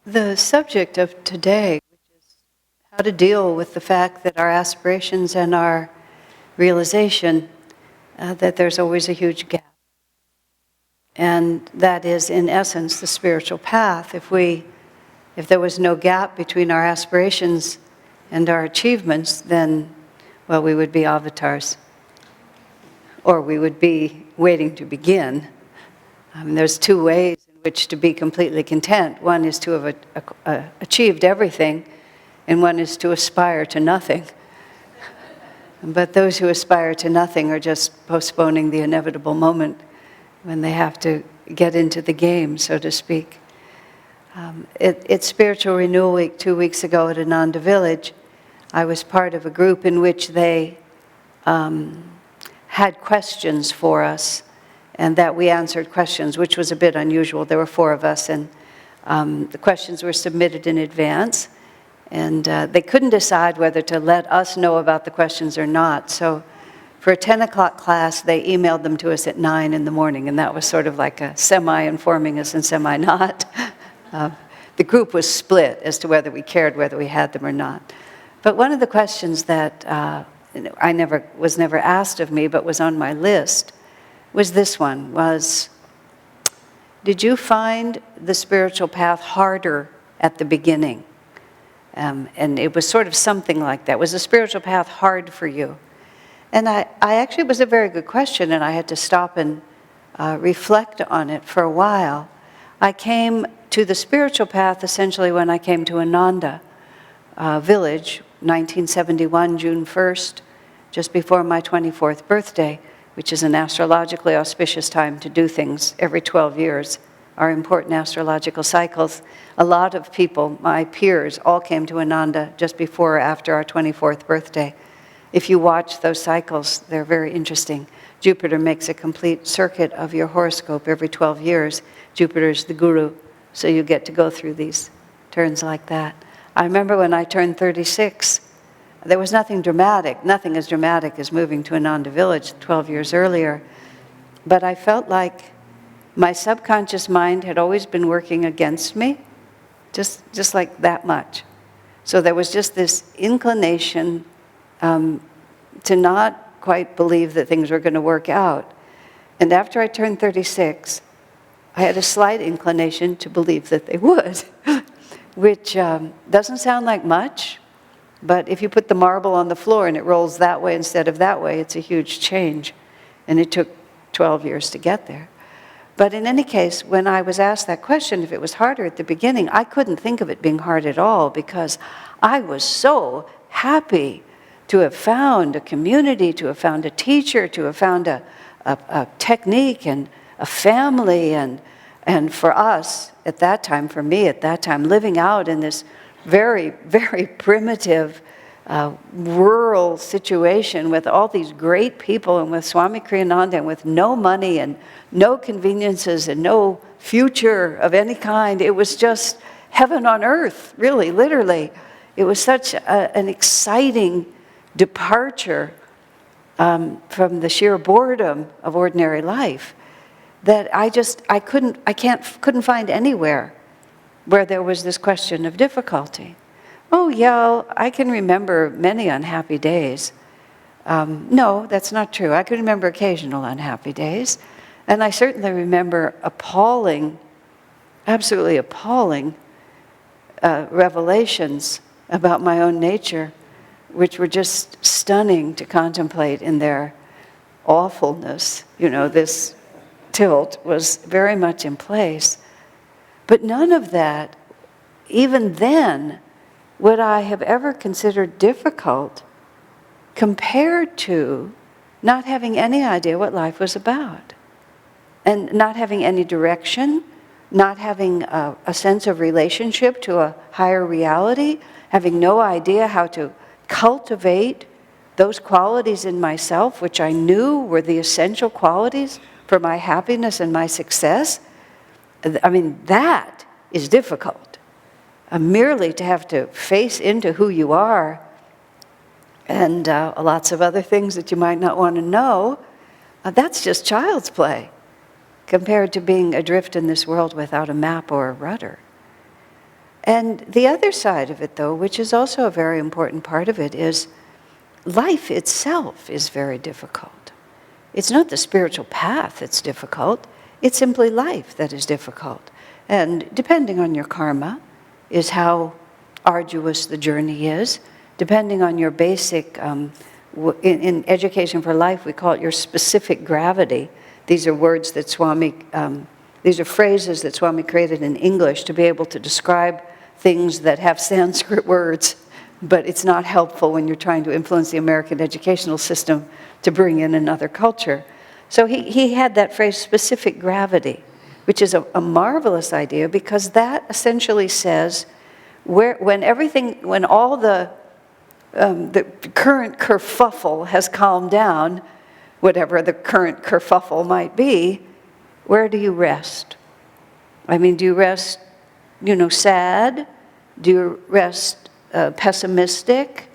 The subject of today, which is how to deal with the fact that our aspirations and our realization that there's always a huge gap. And that is, in essence, the spiritual path. If there was no gap between our aspirations and our achievements, then, well, we would be avatars. Or we would be waiting to begin. There's two ways in which to be completely content. One is to have achieved everything, and one is to aspire to nothing. But those who aspire to nothing are just postponing the inevitable moment when they have to get into the game, so to speak. It's Spiritual Renewal Week 2 weeks ago at Ananda Village. I was part of a group in which they had questions for us, and that we answered questions, which was a bit unusual. There were 4 of us, and the questions were submitted in advance, and they couldn't decide whether to let us know about the questions or not. So for a 10 o'clock class, they emailed them to us at 9 in the morning, and that was sort of like a semi-informing us and semi-not. The group was split as to whether we cared whether we had them or not. But one of the questions that was never asked of me, but was on my list, was this one, did you find the spiritual path harder at the beginning? And it was sort of something like that. Was the spiritual path hard for you? And I actually, it was a very good question, and I had to stop and reflect on it for a while. I came to the spiritual path essentially when I came to Ananda Village, 1971, June 1st, just before my 24th birthday, which is an astrologically auspicious time to do things every 12 years, our important astrological cycles. A lot of people, my peers, all came to Ananda just before or after our 24th birthday. If you watch those cycles, they're very interesting. Jupiter makes a complete circuit of your horoscope every 12 years. Jupiter's the guru, so you get to go through these turns like that. I remember when I turned 36, there was nothing dramatic, nothing as dramatic as moving to Ananda Village 12 years earlier, but I felt like my subconscious mind had always been working against me, just like that much. So there was just this inclination to not quite believe that things were going to work out. And after I turned 36, I had a slight inclination to believe that they would, which doesn't sound like much, but if you put the marble on the floor and it rolls that way instead of that way, it's a huge change. And it took 12 years to get there. But in any case, when I was asked that question, if it was harder at the beginning, I couldn't think of it being hard at all, because I was so happy to have found a community, to have found a teacher, to have found a technique and a family. And for us at that time, for me at that time, living out in this very, very primitive rural situation with all these great people and with Swami Kriyananda and with no money and no conveniences and no future of any kind. It was just heaven on earth, really, literally. It was such an exciting departure from the sheer boredom of ordinary life that I couldn't find anywhere where there was this question of difficulty. Oh, yeah, I can remember many unhappy days. No, that's not true. I can remember occasional unhappy days. And I certainly remember absolutely appalling revelations about my own nature, which were just stunning to contemplate in their awfulness. You know, this tilt was very much in place. But none of that, even then, would I have ever considered difficult compared to not having any idea what life was about, and not having any direction, not having a sense of relationship to a higher reality, having no idea how to cultivate those qualities in myself which I knew were the essential qualities for my happiness and my success. I mean, that is difficult. Merely to have to face into who you are and lots of other things that you might not want to know, that's just child's play compared to being adrift in this world without a map or a rudder. And the other side of it, though, which is also a very important part of it, is life itself is very difficult. It's not the spiritual path that's difficult. It's simply life that is difficult. And depending on your karma is how arduous the journey is. Depending on your basic, in Education for Life, we call it your specific gravity. These are words that Swami, these are phrases that Swami created in English to be able to describe things that have Sanskrit words, but it's not helpful when you're trying to influence the American educational system to bring in another culture. So he had that phrase, specific gravity, which is a marvelous idea, because that essentially says when all the current kerfuffle has calmed down, whatever the current kerfuffle might be, where do you rest? I mean, do you rest, sad? Do you rest pessimistic?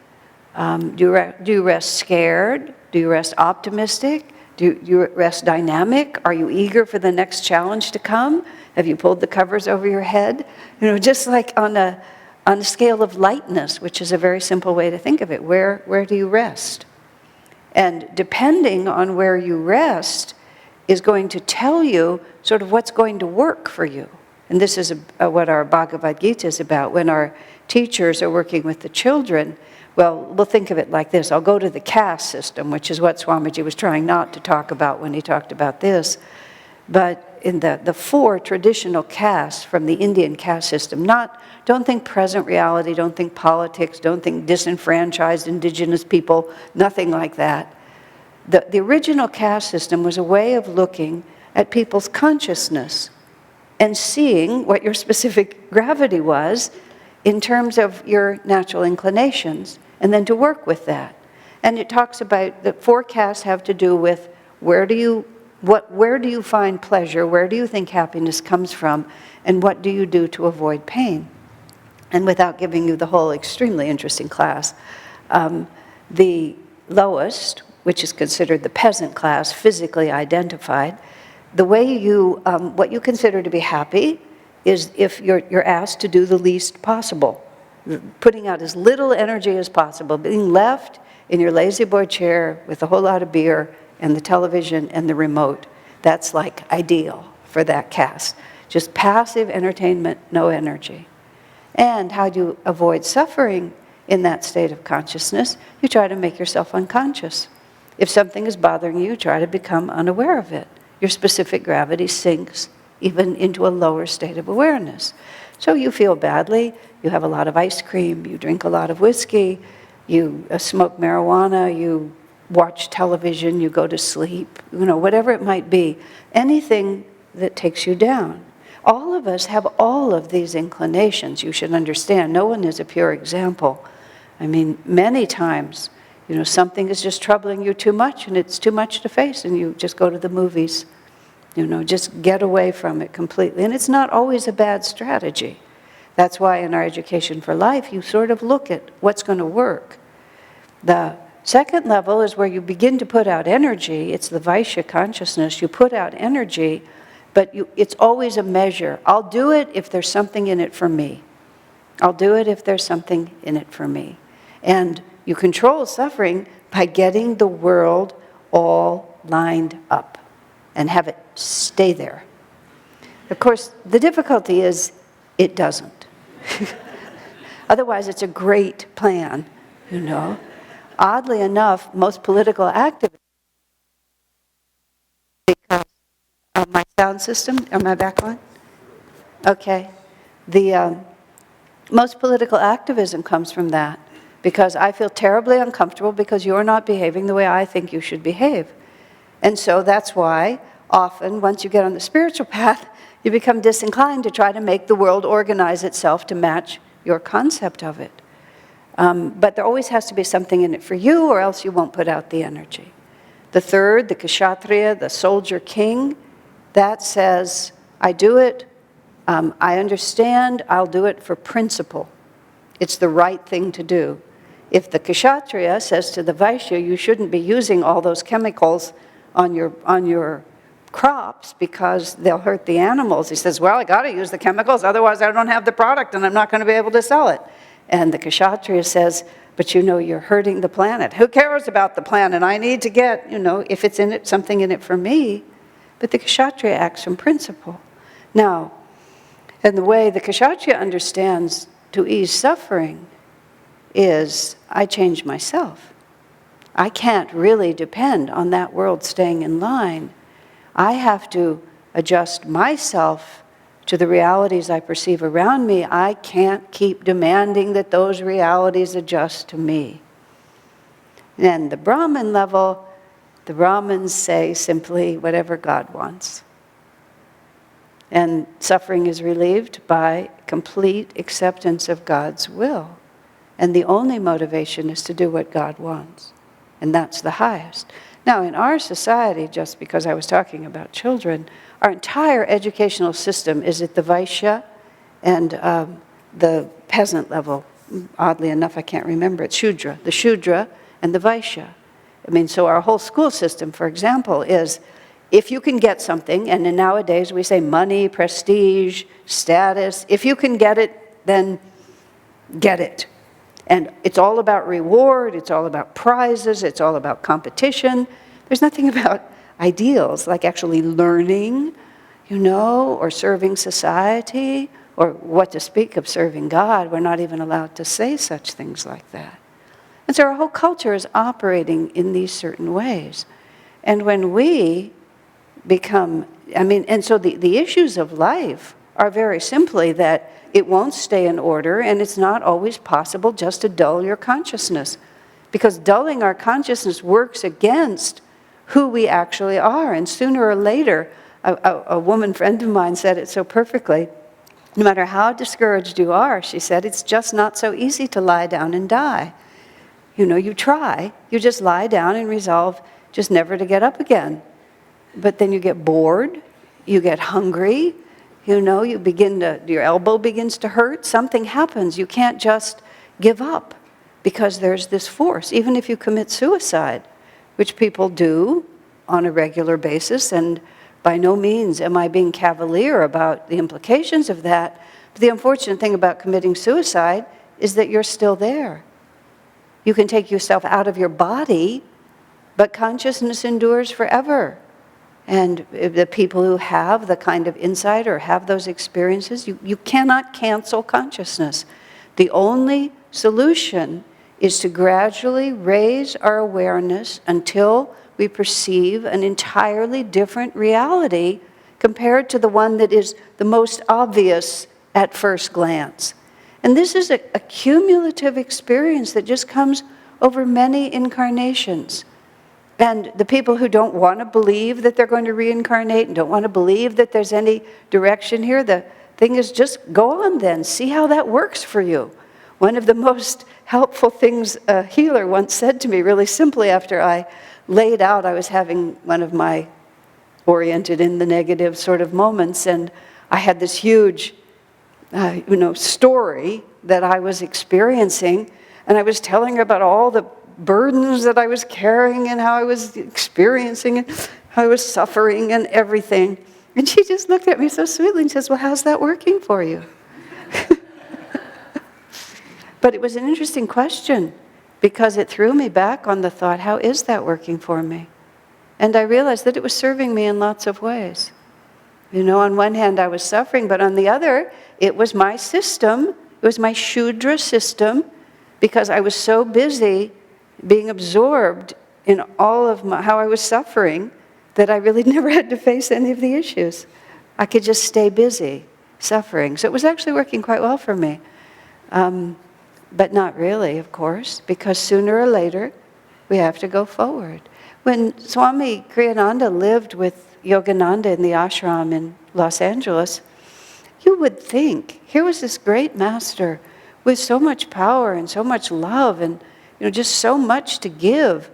Do you rest scared? Do you rest optimistic? Do you rest dynamic? Are you eager for the next challenge to come? Have you pulled the covers over your head? Just like on a scale of lightness, which is a very simple way to think of it. Where do you rest? And depending on where you rest is going to tell you sort of what's going to work for you. And this is what our Bhagavad Gita is about. When our teachers are working with the children, well, we'll think of it like this. I'll go to the caste system, which is what Swamiji was trying not to talk about when he talked about this. But in the 4 traditional castes from the Indian caste system, don't think present reality, don't think politics, don't think disenfranchised indigenous people, nothing like that. The original caste system was a way of looking at people's consciousness and seeing what your specific gravity was in terms of your natural inclinations, and then to work with that. And it talks about the 4 castes have to do with where do you find pleasure, where do you think happiness comes from, and what do you do to avoid pain? And without giving you the whole extremely interesting class, the lowest, which is considered the peasant class, physically identified, the way what you consider to be happy is if you're asked to do the least possible, putting out as little energy as possible, being left in your lazy boy chair with a whole lot of beer and the television and the remote. That's like ideal for that caste. Just passive entertainment, no energy. And how do you avoid suffering in that state of consciousness? You try to make yourself unconscious. If something is bothering you, try to become unaware of it. Your specific gravity sinks even into a lower state of awareness. So you feel badly, you have a lot of ice cream, you drink a lot of whiskey, you smoke marijuana, you watch television, you go to sleep, whatever it might be, anything that takes you down. All of us have all of these inclinations, you should understand. No one is a pure example. I mean, many times, something is just troubling you too much, and it's too much to face, and you just go to the movies. Just get away from it completely. And it's not always a bad strategy. That's why in our Education for Life, you sort of look at what's going to work. The second level is where you begin to put out energy. It's the Vaishya consciousness. You put out energy, but it's always a measure. I'll do it if there's something in it for me. I'll do it if there's something in it for me. And you control suffering by getting the world all lined up and have it stay there. Of course, the difficulty is it doesn't. Otherwise, it's a great plan, Oddly enough, most political activists, because of my sound system, am I back on? Okay. Most political activism comes from that, because I feel terribly uncomfortable because you're not behaving the way I think you should behave. And so that's why often, once you get on the spiritual path, you become disinclined to try to make the world organize itself to match your concept of it. But there always has to be something in it for you, or else you won't put out the energy. The third, the kshatriya, the soldier king, that says, I do it, I understand, I'll do it for principle. It's the right thing to do. If the kshatriya says to the Vaishya, you shouldn't be using all those chemicals on your crops because they'll hurt the animals. He says, well, I got to use the chemicals, otherwise I don't have the product and I'm not going to be able to sell it. And the kshatriya says, but you're hurting the planet. Who cares about the planet? I need to get, if it's in it, something in it for me. But the kshatriya acts from principle. Now, and the way the kshatriya understands to ease suffering is, I change myself. I can't really depend on that world staying in line. I have to adjust myself to the realities I perceive around me. I can't keep demanding that those realities adjust to me. And the Brahman level, the Brahmins say simply whatever God wants. And suffering is relieved by complete acceptance of God's will. And the only motivation is to do what God wants. And that's the highest. Now, in our society, just because I was talking about children, our entire educational system is at the Vaishya and the peasant level. Oddly enough, I can't remember it. Shudra. The Shudra and the Vaishya. So our whole school system, for example, is if you can get something, and then nowadays we say money, prestige, status, if you can get it, then get it. And it's all about reward, it's all about prizes, it's all about competition. There's nothing about ideals, like actually learning, or serving society, or what to speak of serving God. We're not even allowed to say such things like that. And so our whole culture is operating in these certain ways. And when we become, and so the issues of life are very simply that it won't stay in order, and it's not always possible just to dull your consciousness. Because dulling our consciousness works against who we actually are. And sooner or later, a woman friend of mine said it so perfectly, no matter how discouraged you are, she said, it's just not so easy to lie down and die. You try, you just lie down and resolve just never to get up again. But then you get bored, you get hungry, you begin to, your elbow begins to hurt, something happens. You can't just give up because there's this force. Even if you commit suicide, which people do on a regular basis, and by no means am I being cavalier about the implications of that, but the unfortunate thing about committing suicide is that you're still there. You can take yourself out of your body, but consciousness endures forever. And the people who have the kind of insight or have those experiences, you cannot cancel consciousness. The only solution is to gradually raise our awareness until we perceive an entirely different reality compared to the one that is the most obvious at first glance. And this is a cumulative experience that just comes over many incarnations. And the people who don't want to believe that they're going to reincarnate and don't want to believe that there's any direction here, the thing is just go on then, see how that works for you. One of the most helpful things a healer once said to me, really simply after I laid out, I was having one of my oriented in the negative sort of moments, and I had this huge, story that I was experiencing, and I was telling her about all the burdens that I was carrying and how I was experiencing and how I was suffering and everything. And she just looked at me so sweetly and says, well, how's that working for you? But it was an interesting question because it threw me back on the thought, how is that working for me? And I realized that it was serving me in lots of ways. On one hand I was suffering, but on the other, it was my system, it was my Shudra system, because I was so busy being absorbed in all of how I was suffering that I really never had to face any of the issues. I could just stay busy suffering. So it was actually working quite well for me. But not really, of course, because sooner or later we have to go forward. When Swami Kriyananda lived with Yogananda in the ashram in Los Angeles, you would think, here was this great master with so much power and so much love and just so much to give,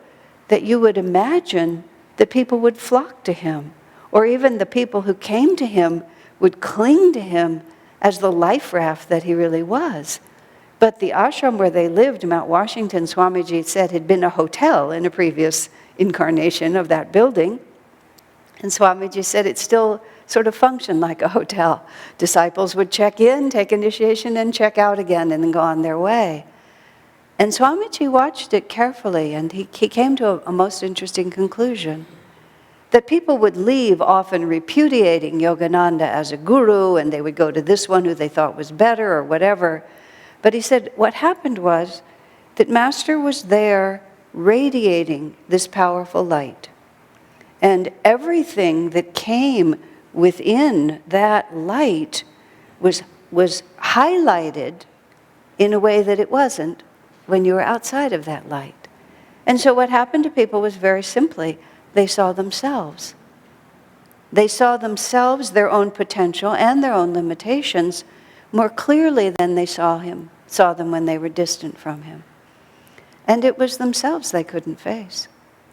that you would imagine that people would flock to him, or even the people who came to him would cling to him as the life raft that he really was. But the ashram where they lived, Mount Washington, Swamiji said, had been a hotel in a previous incarnation of that building. And Swamiji said it still sort of functioned like a hotel. Disciples would check in, take initiation, and check out again, and then go on their way. And Swamiji watched it carefully, and he came to a most interesting conclusion. That people would leave often repudiating Yogananda as a guru, and they would go to this one who they thought was better or whatever. But he said what happened was that Master was there radiating this powerful light. And everything that came within that light was highlighted in a way that it wasn't when you were outside of that light. And so what happened to people was very simply, they saw themselves. They saw themselves, their own potential, and their own limitations more clearly than they saw them when they were distant from him. And it was themselves they couldn't face.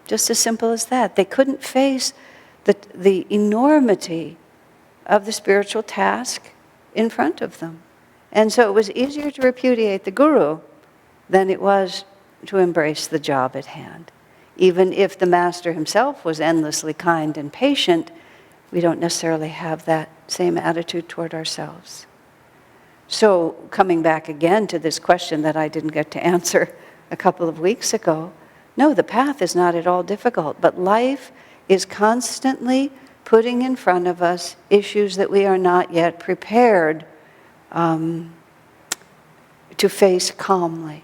Just as simple as that. They couldn't face the enormity of the spiritual task in front of them. And so it was easier to repudiate the guru than it was to embrace the job at hand. Even if the Master himself was endlessly kind and patient, we don't necessarily have that same attitude toward ourselves. So coming back again to this question that I didn't get to answer a couple of weeks ago, no, the path is not at all difficult, but life is constantly putting in front of us issues that we are not yet prepared to face calmly.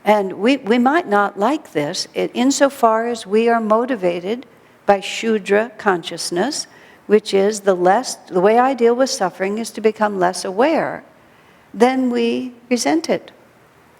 And we might not like this insofar as we are motivated by Shudra consciousness, which is the way I deal with suffering is to become less aware. Then we resent it.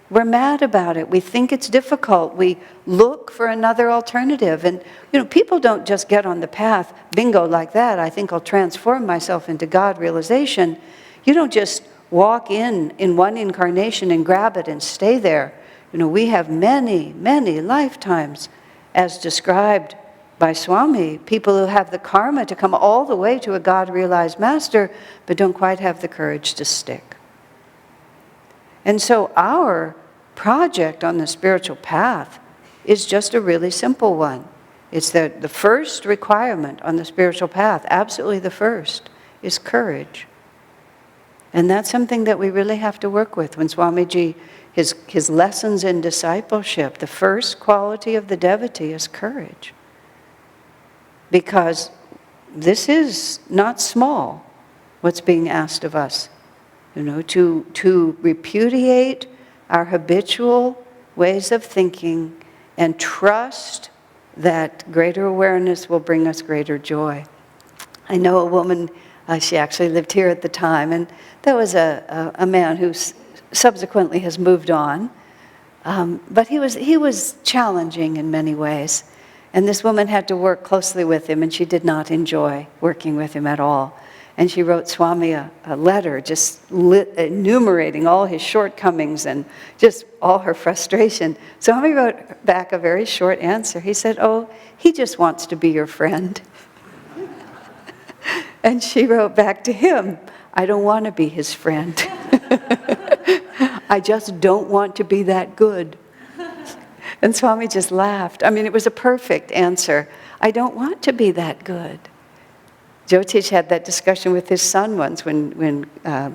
We're mad about it. We think it's difficult. We look for another alternative. And people don't just get on the path, bingo, like that. I think I'll transform myself into God realization. You don't just walk in one incarnation and grab it and stay there. We have many, many lifetimes, as described by Swami, people who have the karma to come all the way to a God-realized Master, but don't quite have the courage to stick. And so our project on the spiritual path is just a really simple one. It's that the first requirement on the spiritual path, absolutely the first, is courage. And that's something that we really have to work with. When Swamiji, his lessons in discipleship, the first quality of the devotee is courage. Because this is not small, what's being asked of us. To repudiate our habitual ways of thinking and trust that greater awareness will bring us greater joy. I know a woman, she actually lived here at the time, and there was a man who subsequently has moved on, but he was challenging in many ways. And this woman had to work closely with him, and she did not enjoy working with him at all. And she wrote Swami a letter just enumerating all his shortcomings and just all her frustration. Swami wrote back a very short answer. He said, "Oh, he just wants to be your friend." And she wrote back to him, "I don't want to be his friend. I just don't want to be that good." And Swami just laughed. I mean, it was a perfect answer. I don't want to be that good. Jyotish had that discussion with his son once when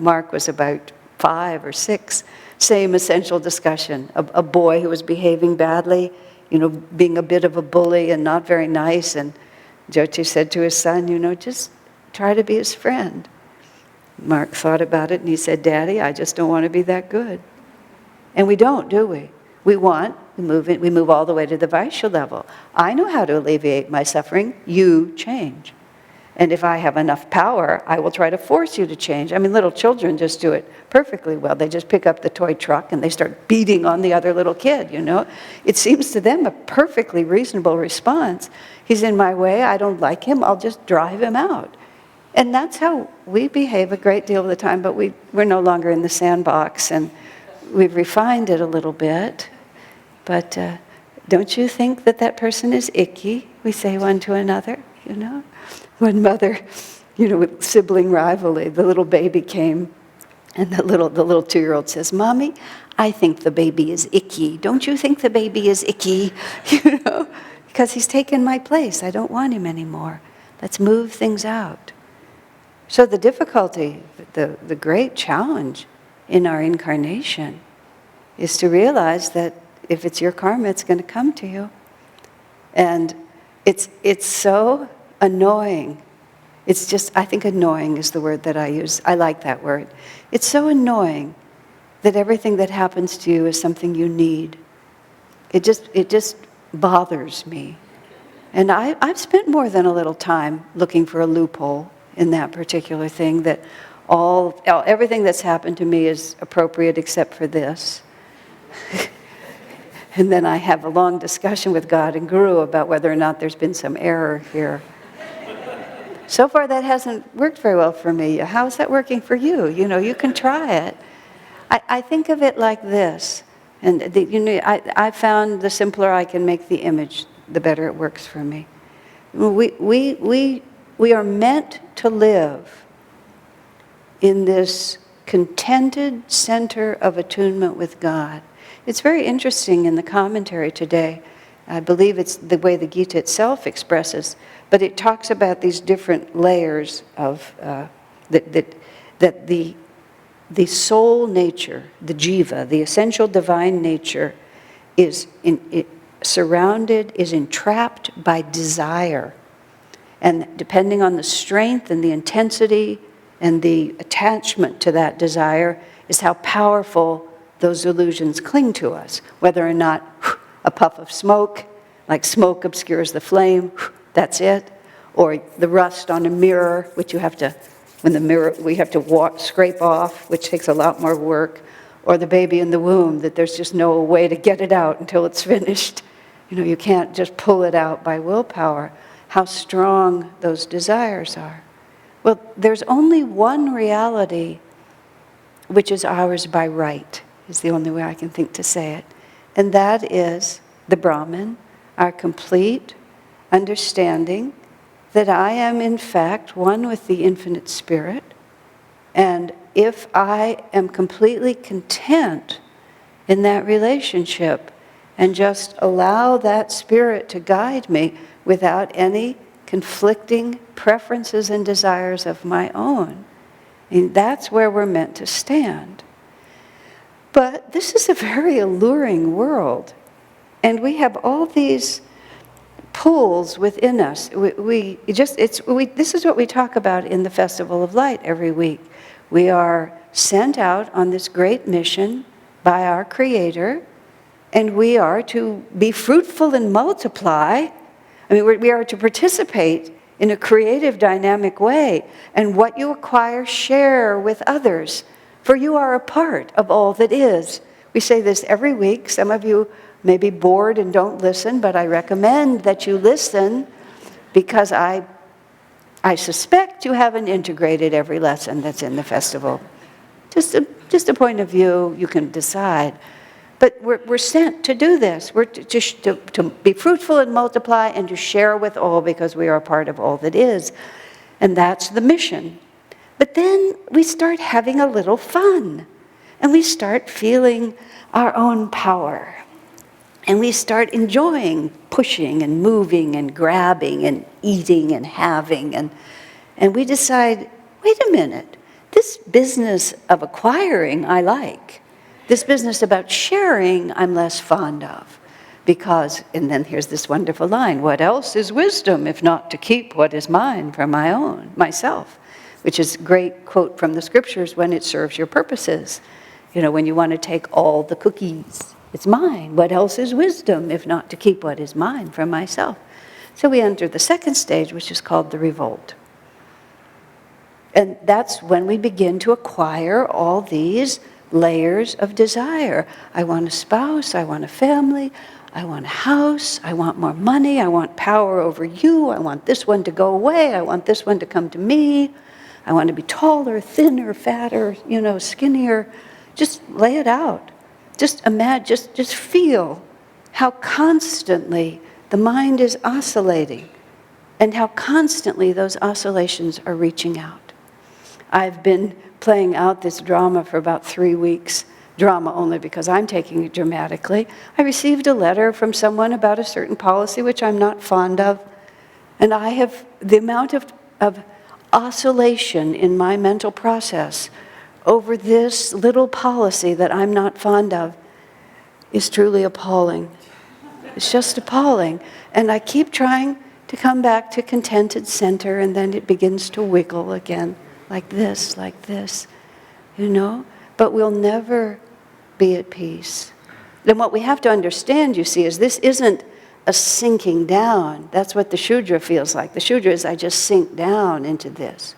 Mark was about 5 or 6. Same essential discussion. A boy who was behaving badly, being a bit of a bully and not very nice. And Jyotish said to his son, just try to be his friend. Mark thought about it and he said, "Daddy, I just don't want to be that good." And we don't, do we? We move all the way to the Vaishya level. I know how to alleviate my suffering. You change. And if I have enough power, I will try to force you to change. I mean, little children just do it perfectly well. They just pick up the toy truck and they start beating on the other little kid, It seems to them a perfectly reasonable response. He's in my way, I don't like him, I'll just drive him out. And that's how we behave a great deal of the time, but we're no longer in the sandbox, and we've refined it a little bit. But don't you think that person is icky? We say one to another, One mother, with sibling rivalry, the little baby came, and the little 2-year-old says, "Mommy, I think the baby is icky. Don't you think the baby is icky?" because he's taken my place. I don't want him anymore. Let's move things out. So the difficulty, the great challenge in our incarnation is to realize that if it's your karma, it's going to come to you. And it's so annoying. It's just, I think annoying is the word that I use. I like that word. It's so annoying that everything that happens to you is something you need. It just bothers me. And I've spent more than a little time looking for a loophole in that particular thing, that everything that's happened to me is appropriate except for this. And then I have a long discussion with God and Guru about whether or not there's been some error here. So far that hasn't worked very well for me. How's that working for you? You can try it. I think of it like this. And I found the simpler I can make the image, the better it works for me. We are meant to live in this contented center of attunement with God. It's very interesting in the commentary today. I believe it's the way the Gita itself expresses, but it talks about these different layers of that the soul nature, the jiva, the essential divine nature, is entrapped by desire. And depending on the strength and the intensity and the attachment to that desire is how powerful those illusions cling to us. Whether or not a puff of smoke, like smoke obscures the flame, that's it. Or the rust on a mirror, which you have to, we have to scrape off, which takes a lot more work. Or the baby in the womb, that there's just no way to get it out until it's finished. You can't just pull it out by willpower. How strong those desires are. Well, there's only one reality which is ours by right, is the only way I can think to say it. And that is the Brahman, our complete understanding that I am in fact one with the infinite spirit. And if I am completely content in that relationship and just allow that spirit to guide me without any conflicting preferences and desires of my own, that's where we're meant to stand. But this is a very alluring world, and we have all these pulls within us. This is what we talk about in the Festival of Light every week. We are sent out on this great mission by our Creator, and we are to be fruitful and multiply. We are to participate in a creative, dynamic way. And what you acquire, share with others, for you are a part of all that is. We say this every week. Some of you may be bored and don't listen, but I recommend that you listen, because I suspect you haven't integrated every lesson that's in the festival. Just a point of view, you can decide. But we're sent to do this. We're to be fruitful and multiply and to share with all, because we are a part of all that is. And that's the mission. But then we start having a little fun. And we start feeling our own power. And we start enjoying pushing and moving and grabbing and eating and having. And we decide, wait a minute, this business of acquiring I like. This business about sharing, I'm less fond of. Because, and then here's this wonderful line, what else is wisdom if not to keep what is mine for myself? Which is a great quote from the scriptures, when it serves your purposes. When you want to take all the cookies, it's mine. What else is wisdom if not to keep what is mine for myself? So we enter the second stage, which is called the revolt. And that's when we begin to acquire all these layers of desire. I want a spouse, I want a family, I want a house, I want more money, I want power over you, I want this one to go away, I want this one to come to me, I want to be taller, thinner, fatter, skinnier. Just lay it out. Just imagine, just feel how constantly the mind is oscillating and how constantly those oscillations are reaching out. I've been playing out this drama for about 3 weeks drama only because I'm taking it dramatically. I received a letter from someone about a certain policy which I'm not fond of, and I have the amount of oscillation in my mental process over this little policy that I'm not fond of is truly appalling. It's just appalling. And I keep trying to come back to contented center, and then it begins to wiggle again, like this, you know? But we'll never be at peace. Then what we have to understand, you see, is this isn't a sinking down. That's what the Shudra feels like. The Shudra is, I just sink down into this.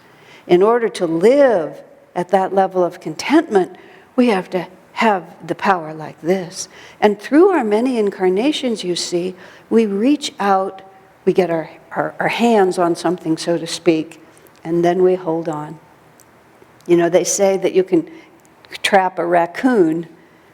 In order to live at that level of contentment, we have to have the power like this. And through our many incarnations, you see, we reach out, we get our hands on something, so to speak, and then we hold on. You know, they say that you can trap a raccoon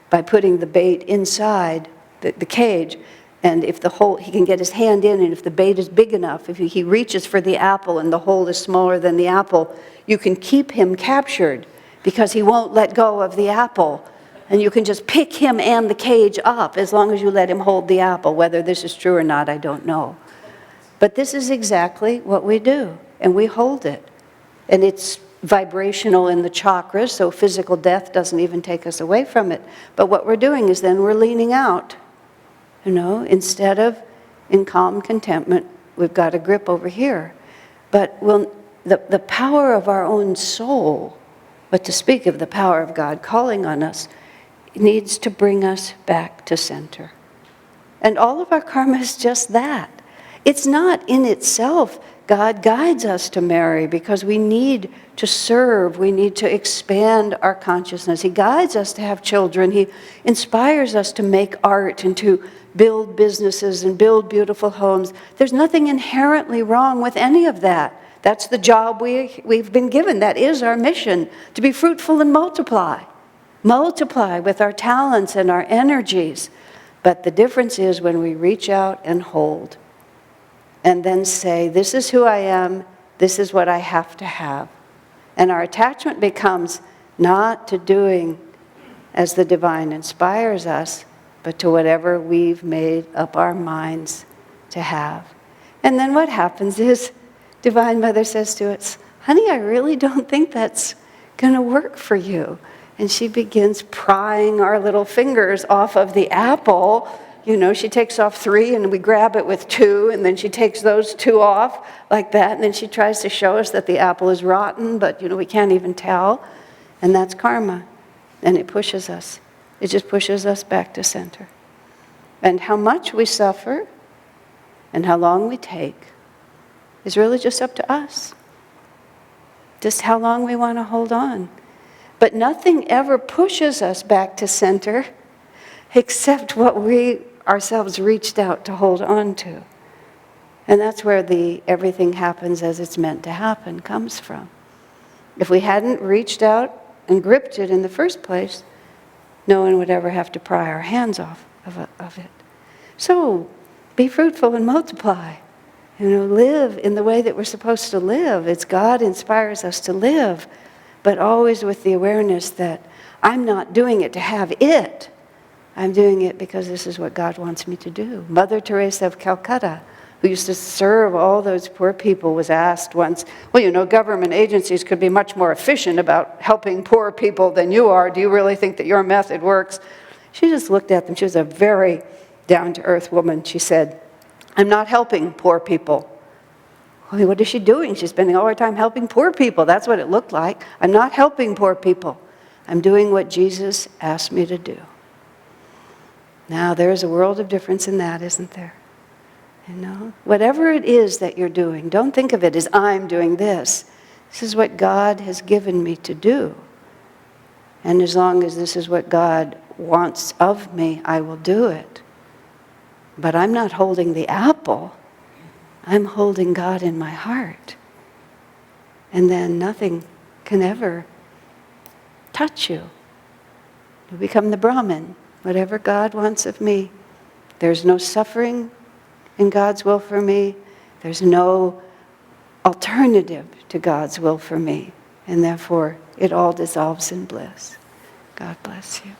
by putting the bait inside the cage, and if the hole, he can get his hand in, and if the bait is big enough, if he reaches for the apple and the hole is smaller than the apple, you can keep him captured because he won't let go of the apple. And you can just pick him and the cage up as long as you let him hold the apple. Whether this is true or not, I don't know. But this is exactly what we do, and we hold it. And it's vibrational in the chakras, so physical death doesn't even take us away from it. But what we're doing is then we're leaning out. You know, instead of in calm contentment, we've got a grip over here. But the power of our own soul, but to speak of the power of God calling on us, needs to bring us back to center. And all of our karma is just that. It's not in itself. God guides us to marry because we need to serve. We need to expand our consciousness. He guides us to have children. He inspires us to make art and to build businesses and build beautiful homes. There's nothing inherently wrong with any of that. That's the job we've been given. That is our mission, to be fruitful and multiply. Multiply with our talents and our energies. But the difference is when we reach out and hold and then say, this is who I am, this is what I have to have. And our attachment becomes not to doing as the divine inspires us, but to whatever we've made up our minds to have. And then what happens is, Divine Mother says to us, honey, I really don't think that's going to work for you. And she begins prying our little fingers off of the apple. You know, she takes off 3 and we grab it with 2, and then she takes those 2 off like that, and then she tries to show us that the apple is rotten, but you know, we can't even tell. And that's karma. And it pushes us. It just pushes us back to center. And how much we suffer and how long we take is really just up to us. Just how long we want to hold on. But nothing ever pushes us back to center except what we ourselves reached out to hold on to. And that's where the everything happens as it's meant to happen comes from. If we hadn't reached out and gripped it in the first place, no one would ever have to pry our hands off of it. So, be fruitful and multiply. You know, live in the way that we're supposed to live. It's God inspires us to live, but always with the awareness that I'm not doing it to have it. I'm doing it because this is what God wants me to do. Mother Teresa of Calcutta, who used to serve all those poor people, was asked once, well, you know, government agencies could be much more efficient about helping poor people than you are. Do you really think that your method works? She just looked at them. She was a very down-to-earth woman. She said, I'm not helping poor people. Well, what is she doing? She's spending all her time helping poor people. That's what it looked like. I'm not helping poor people. I'm doing what Jesus asked me to do. Now, there's a world of difference in that, isn't there? You know, whatever it is that you're doing, don't think of it as I'm doing this. This is what God has given me to do. And as long as this is what God wants of me, I will do it. But I'm not holding the apple. I'm holding God in my heart. And then nothing can ever touch you. You become the Brahmin. Whatever God wants of me. There's no suffering in God's will for me. There's no alternative to God's will for me. And therefore, it all dissolves in bliss. God bless you.